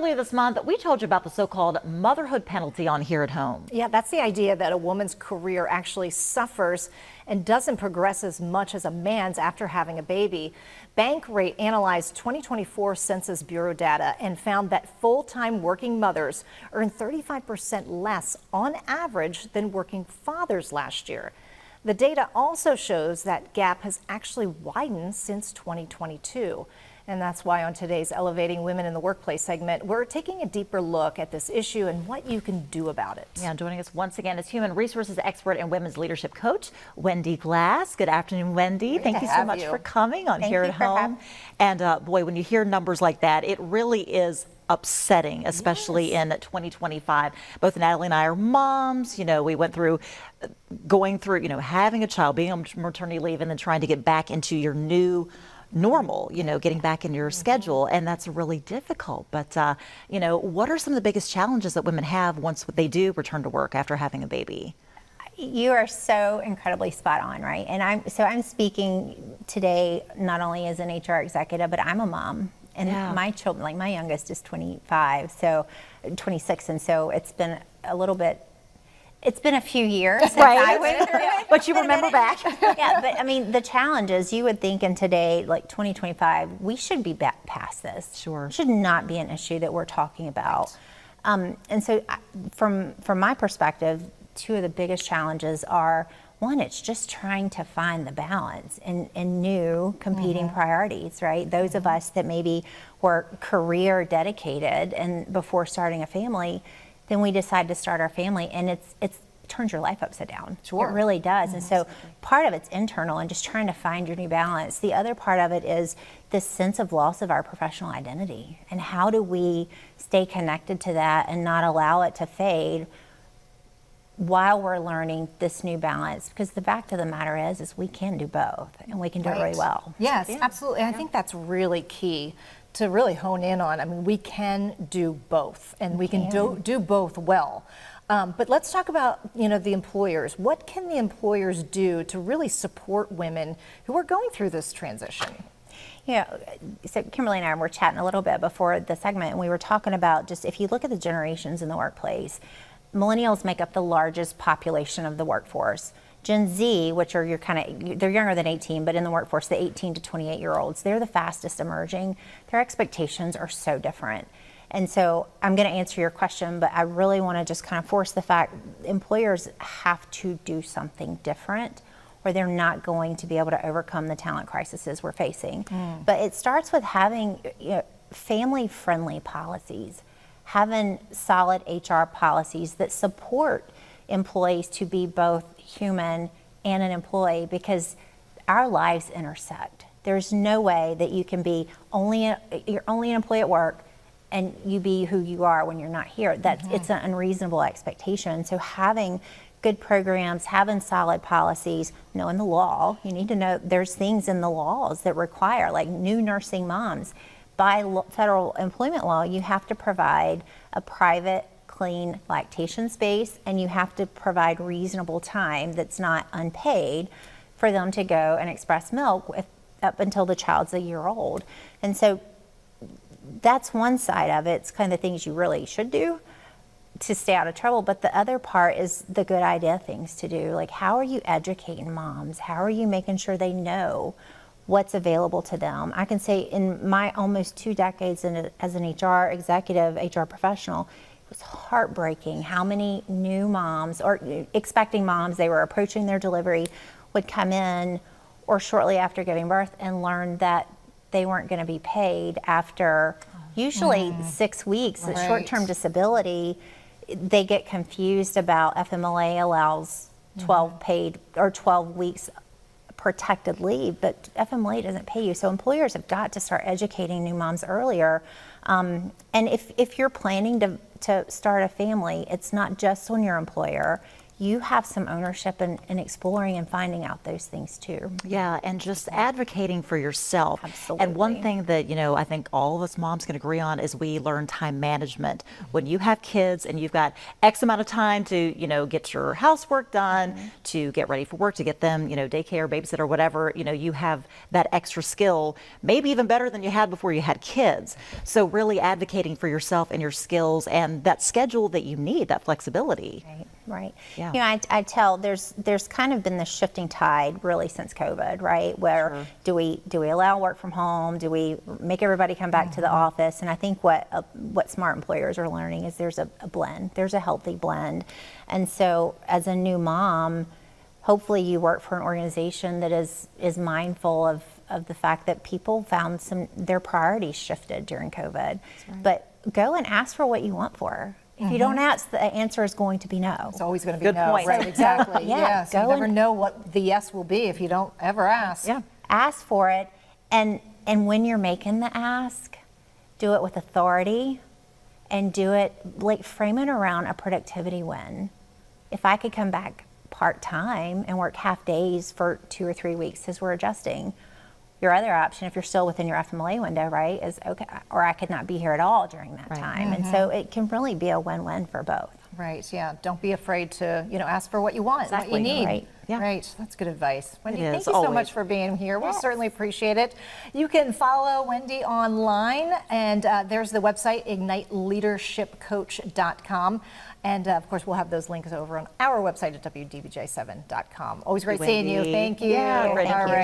Earlier this month, we told you about the so-called motherhood penalty on Here at Home. Yeah, that's the idea that a woman's career actually suffers and doesn't progress as much as a man's after having a baby. Bankrate analyzed 2024 Census Bureau data and found that full-time working mothers earn 35% less on average than working fathers last year. The data also shows that gap has actually widened since 2022. And that's why on today's Elevating Women in the Workplace segment, we're taking a deeper look at this issue and what you can do about it. Yeah, joining us once again is human resources expert and women's leadership coach, Wendy Glass. Good afternoon, Wendy. Thank you so much for coming on Here at Home. And boy, when you hear numbers like that, it really is upsetting, especially in 2025. Both Natalie and I are moms. You know, we went through going through, having a child, being on maternity leave, and then trying to get back into your new normal, getting back in your schedule, and that's really difficult. But, what are some of the biggest challenges that women have once they do return to work after having a baby? You are so incredibly spot on, right? And I'm speaking today not only as an HR executive, but I'm a mom. And my children, like my youngest is 25, so 26, and so it's been a few years since I went through it. But you remember back. Yeah, but I mean, the challenge is you would think in today, like 2025, we should be back past this. Sure. It should not be an issue that we're talking about. And so from my perspective, two of the biggest challenges are, one, it's just trying to find the balance in new competing priorities, right? Those of us that maybe were career dedicated and before starting a family, then we decide to start our family, and it turns your life upside down. Sure. It really does. And so part of it's internal and just trying to find your new balance. The other part of it is this sense of loss of our professional identity. And how do we stay connected to that and not allow it to fade while we're learning this new balance? Because the fact of the matter is we can do both, and we can do it really well. Yes, absolutely. I think that's really key to really hone in on. I mean, we can do both, and we can do both well. But let's talk about, the employers. What can the employers do to really support women who are going through this transition? So Kimberly and I were chatting a little bit before the segment, and we were talking about just if you look at the generations in the workplace, millennials make up the largest population of the workforce. Gen Z, which are they're younger than 18, but in the workforce, the 18 to 28-year-olds, they're the fastest emerging. Their expectations are so different. And so I'm going to answer your question, but I really want to just kind of force the fact employers have to do something different, or they're not going to be able to overcome the talent crises we're facing. But it starts with having family-friendly policies, having solid HR policies that support employees to be both human and an employee, because our lives intersect. There's no way that you can be you're only an employee at work and you be who you are when you're not here. It's an unreasonable expectation. So having good programs, having solid policies, knowing the law, you need to know there's things in the laws that require, like new nursing moms. By federal employment law, you have to provide a private, clean lactation space, and you have to provide reasonable time that's not unpaid for them to go and express milk up until the child's a year old. And so that's one side of it. It's kind of the things you really should do to stay out of trouble. But the other part is the good idea things to do. Like, how are you educating moms? How are you making sure they know what's available to them? I can say in my almost 2 decades as an HR executive, HR professional, it was heartbreaking how many new moms or expecting moms, they were approaching their delivery, would come in or shortly after giving birth and learn that they weren't going to be paid after usually 6 weeks. Short-term disability, they get confused about FMLA allows 12 paid or 12 weeks protected leave, but FMLA doesn't pay you. So employers have got to start educating new moms earlier. And if you're planning to start a family, it's not just on your employer. you have some ownership in exploring and finding out those things too. Yeah, and just advocating for yourself. Absolutely. And one thing that, I think all of us moms can agree on is we learn time management. When you have kids and you've got X amount of time to, get your housework done, to get ready for work, to get them, daycare, babysitter, whatever, you have that extra skill, maybe even better than you had before you had kids. So really advocating for yourself and your skills and that schedule that you need, that flexibility. Right. Yeah. I tell there's kind of been this shifting tide really since COVID, right? Where do we allow work from home? Do we make everybody come back to the office? And I think what smart employers are learning is there's a blend. There's a healthy blend. And so as a new mom, hopefully you work for an organization that is mindful of the fact that people found their priorities shifted during COVID. Right. But go and ask for what you want for her. If you don't ask, the answer is going to be no. It's always going to be Good no. point. Right, exactly. Yeah, Yes, you never know what the yes will be if you don't ever ask. Yeah. Ask for it, and when you're making the ask, do it with authority, and do it frame it around a productivity win. If I could come back part-time and work half days for 2 or 3 weeks as we're adjusting. Your other option, if you're still within your FMLA window, right, is okay, or I could not be here at all during that time. And so it can really be a win-win for both. Right, yeah. Don't be afraid to, ask for what you want, what you need. Right. Yeah. Right, that's good advice. Wendy, It thank is, you so always. much for being here. We Yes. certainly appreciate it. You can follow Wendy online, and there's the website, igniteleadershipcoach.com. And of course, we'll have those links over on our website at wdbj7.com. Always great seeing you. Wendy. Thank you. Yeah, great. All Thank you. right.